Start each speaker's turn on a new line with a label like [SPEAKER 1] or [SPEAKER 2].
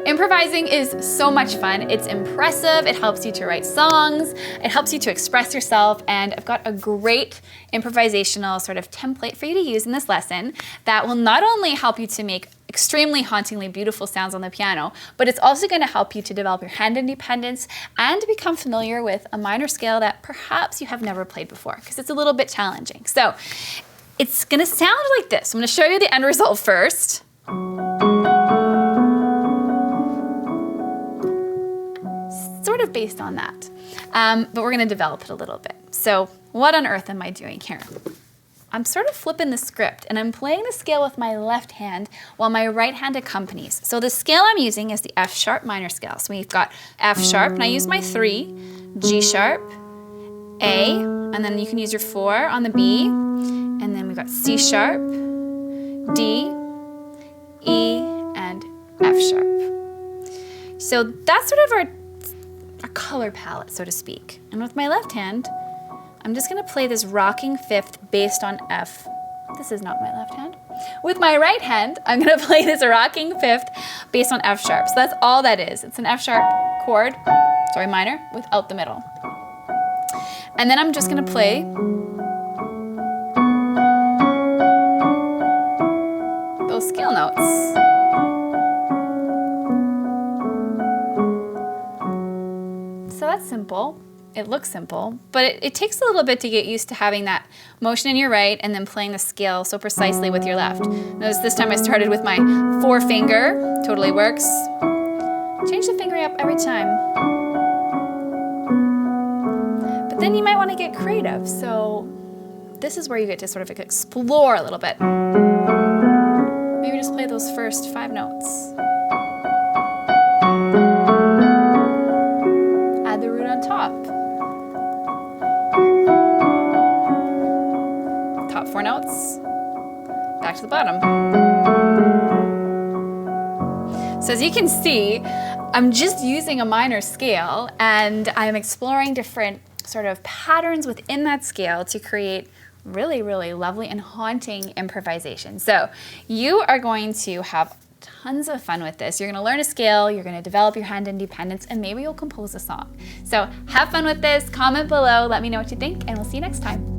[SPEAKER 1] Improvising is so much fun. It's impressive. It helps you to write songs. It helps you to express yourself. And I've got a great improvisational sort of template for you to use in this lesson that will not only help you to make extremely hauntingly beautiful sounds on the piano, but it's also going to help you to develop your hand independence and to become familiar with a minor scale that perhaps you have never played before, because it's a little bit challenging. So it's going to sound like this. I'm going to show you the end result first. Sort of based on that, but we're going to develop it a little bit. So what on earth am I doing here? I'm sort of flipping the script and I'm playing the scale with my left hand while my right hand accompanies. So the scale I'm using is the F sharp minor scale. So we've got F sharp, and I use my 3, G sharp, A, and then you can use your 4 on the B, and then we've got C sharp, D, E, and F sharp. So that's sort of our color palette, so to speak. And with my left hand, I'm just gonna play this rocking fifth based on F. This is not my left hand. With my right hand, I'm gonna play this rocking fifth based on F sharp. So that's all that is. It's an F sharp chord, sorry, minor, without the middle. And then I'm just gonna play those scale notes. So that's simple. It looks simple, but it takes a little bit to get used to having that motion in your right and then playing the scale so precisely with your left. Notice this time I started with my 4 finger, totally works. Change the finger up every time. But then you might want to get creative, so this is where you get to sort of explore a little bit. Maybe just play those first 5 notes. Add the root on top. Top 4 notes, back to the bottom. So as you can see, I'm just using a minor scale and I'm exploring different sort of patterns within that scale to create really, really lovely and haunting improvisation. So you are going to have tons of fun with this. You're going to learn a scale, you're going to develop your hand independence, and maybe you'll compose a song. So have fun with this, comment below, let me know what you think, and we'll see you next time.